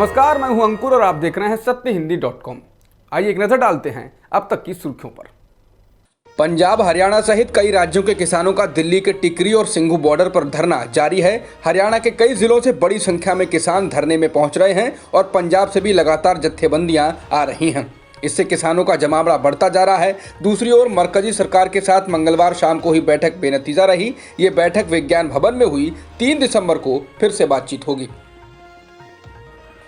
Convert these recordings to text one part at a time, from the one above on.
नमस्कार, मैं हूं अंकुर और आप देख रहे हैं सत्यहिंदी.com। आइए एक नजर डालते हैं अब तक की सुर्खियों पर। पंजाब, हरियाणा सहित कई राज्यों के किसानों का दिल्ली के टिकरी और सिंघू बॉर्डर पर धरना जारी है। हरियाणा के कई जिलों से बड़ी संख्या में किसान धरने में पहुंच रहे हैं और पंजाब से भी लगातार जत्थेबंदियां आ रही हैं। इससे किसानों का जमावड़ा बढ़ता जा रहा है। दूसरी ओर मरकजी सरकार के साथ मंगलवार शाम को ही बैठक बेनतीजा रही। ये बैठक विज्ञान भवन में हुई। 3 दिसंबर को फिर से बातचीत होगी।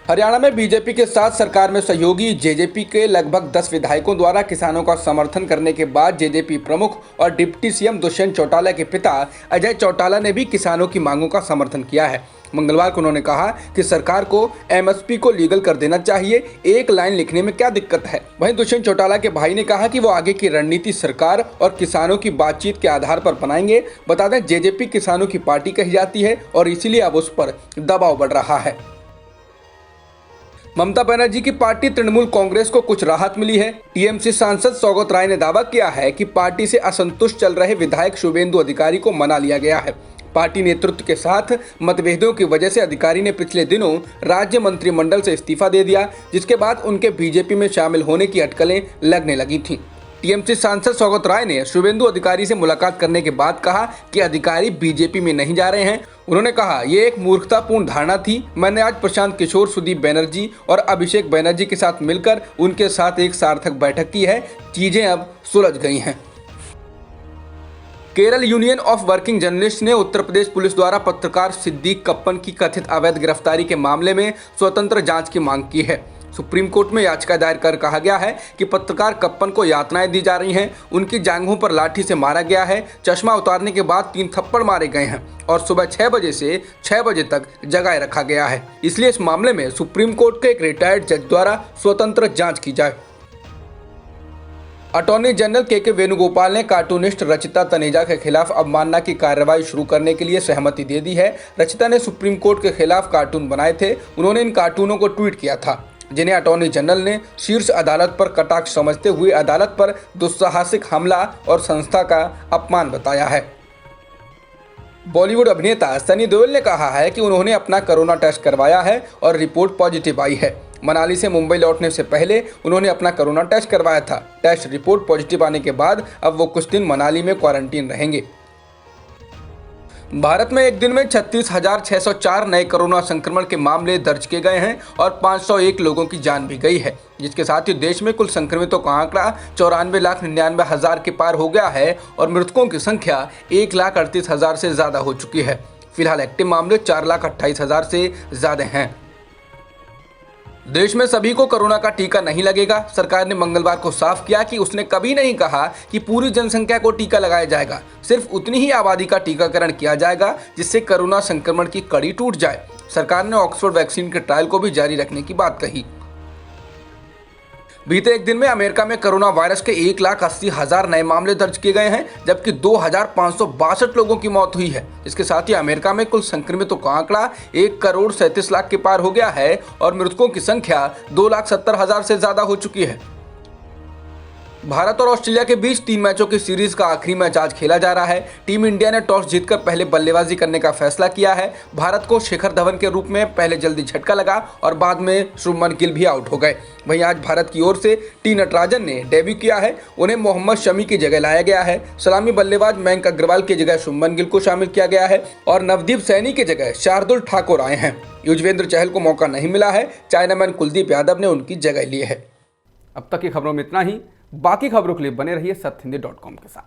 हरियाणा में बीजेपी के साथ सरकार में सहयोगी जेजेपी के लगभग 10 विधायकों द्वारा किसानों का समर्थन करने के बाद जेजेपी प्रमुख और डिप्टी सीएम दुष्यंत चौटाला के पिता अजय चौटाला ने भी किसानों की मांगों का समर्थन किया है। मंगलवार को उन्होंने कहा कि सरकार को एमएसपी को लीगल कर देना चाहिए। एक लाइन लिखने में क्या दिक्कत है। वहीं दुष्यंत चौटाला के भाई ने कहा कि वो आगे की रणनीति सरकार और किसानों की बातचीत के आधार पर बनाएंगे। बता दें, जेजेपी किसानों की पार्टी कही जाती है और इसीलिए अब उस पर दबाव बढ़ रहा है। ममता बनर्जी की पार्टी तृणमूल कांग्रेस को कुछ राहत मिली है। टीएमसी सांसद सौगत राय ने दावा किया है कि पार्टी से असंतुष्ट चल रहे विधायक शुभेंदु अधिकारी को मना लिया गया है। पार्टी नेतृत्व के साथ मतभेदों की वजह से अधिकारी ने पिछले दिनों राज्य मंत्रिमंडल से इस्तीफा दे दिया, जिसके बाद उनके बीजेपी में शामिल होने की अटकलें लगने लगी थीं। टीएमसी सांसद सौगत राय ने शुभेंदु अधिकारी से मुलाकात करने के बाद कहा कि अधिकारी बीजेपी में नहीं जा रहे हैं। उन्होंने कहा, ये एक मूर्खतापूर्ण धारणा थी। मैंने आज प्रशांत किशोर, सुदीप बनर्जी और अभिषेक बनर्जी के साथ मिलकर उनके साथ एक सार्थक बैठक की है। चीजें अब सुलझ गई हैं। Kerala union of working journalist ने उत्तर प्रदेश पुलिस द्वारा पत्रकार सिद्दीक कप्पन की कथित अवैध गिरफ्तारी के मामले में स्वतंत्र जांच की मांग की है। सुप्रीम कोर्ट में याचिका दायर कर कहा गया है कि पत्रकार कप्पन को यातनाएं दी जा रही हैं, उनकी जांघों पर लाठी से मारा गया है, चश्मा उतारने के बाद 3 थप्पड़ मारे गए हैं और सुबह 6 बजे से 6 बजे तक जगाए रखा गया है। इसलिए इस मामले में सुप्रीम कोर्ट के एक रिटायर्ड जज द्वारा स्वतंत्र जांच की जाए। अटॉर्नी जनरल के वेणुगोपाल ने कार्टूनिस्ट रचिता तनेजा के खिलाफ अवमानना की कार्रवाई शुरू करने के लिए सहमति दे दी है। रचिता ने सुप्रीम कोर्ट के खिलाफ कार्टून बनाए थे। उन्होंने इन कार्टूनों को ट्वीट किया था, जिन्हें अटॉर्नी जनरल ने शीर्ष अदालत पर कटाक्ष समझते हुए अदालत पर दुस्साहसिक हमला और संस्था का अपमान बताया है। बॉलीवुड अभिनेता सनी देओल ने कहा है कि उन्होंने अपना कोरोना टेस्ट करवाया है और रिपोर्ट पॉजिटिव आई है। मनाली से मुंबई लौटने से पहले उन्होंने अपना कोरोना टेस्ट करवाया था। टेस्ट रिपोर्ट पॉजिटिव आने के बाद अब वो कुछ दिन मनाली में क्वारंटीन रहेंगे। भारत में एक दिन में 36,604 नए कोरोना संक्रमण के मामले दर्ज किए गए हैं और 501 लोगों की जान भी गई है, जिसके साथ ही देश में कुल संक्रमितों का आंकड़ा 94,99,000 के पार हो गया है और मृतकों की संख्या 1,38,000 से ज़्यादा हो चुकी है। फिलहाल एक्टिव मामले 4,28,000 से ज़्यादा हैं। देश में सभी को कोरोना का टीका नहीं लगेगा। सरकार ने मंगलवार को साफ किया कि उसने कभी नहीं कहा कि पूरी जनसंख्या को टीका लगाया जाएगा। सिर्फ उतनी ही आबादी का टीकाकरण किया जाएगा जिससे कोरोना संक्रमण की कड़ी टूट जाए। सरकार ने ऑक्सफोर्ड वैक्सीन के ट्रायल को भी जारी रखने की बात कही। बीते एक दिन में अमेरिका में कोरोना वायरस के 1,80,000 नए मामले दर्ज किए गए हैं, जबकि 2,562 लोगों की मौत हुई है। इसके साथ ही अमेरिका में कुल संक्रमितों का आंकड़ा 1,37,00,000 के पार हो गया है और मृतकों की संख्या 2,70,000 से ज्यादा हो चुकी है। भारत और ऑस्ट्रेलिया के बीच 3 मैचों की सीरीज का आखिरी मैच आज खेला जा रहा है। टीम इंडिया ने टॉस जीतकर पहले बल्लेबाजी करने का फैसला किया है। भारत को शिखर धवन के रूप में पहले जल्दी झटका लगा और बाद में शुभमन गिल भी आउट हो गए। वहीं आज भारत की ओर से टी नटराजन ने डेब्यू किया है। उन्हें मोहम्मद शमी की जगह लाया गया है। सलामी बल्लेबाज मयंक अग्रवाल की जगह शुभमन गिल को शामिल किया गया है और नवदीप सैनी की जगह शार्दुल ठाकुर आए हैं। युजवेंद्र चहल को मौका नहीं मिला है। चाइनामैन कुलदीप यादव ने उनकी जगह ली है। अब तक की खबरों में इतना ही। बाकी खबरों के लिए बने रहिए सत्यहिंदी.com के साथ।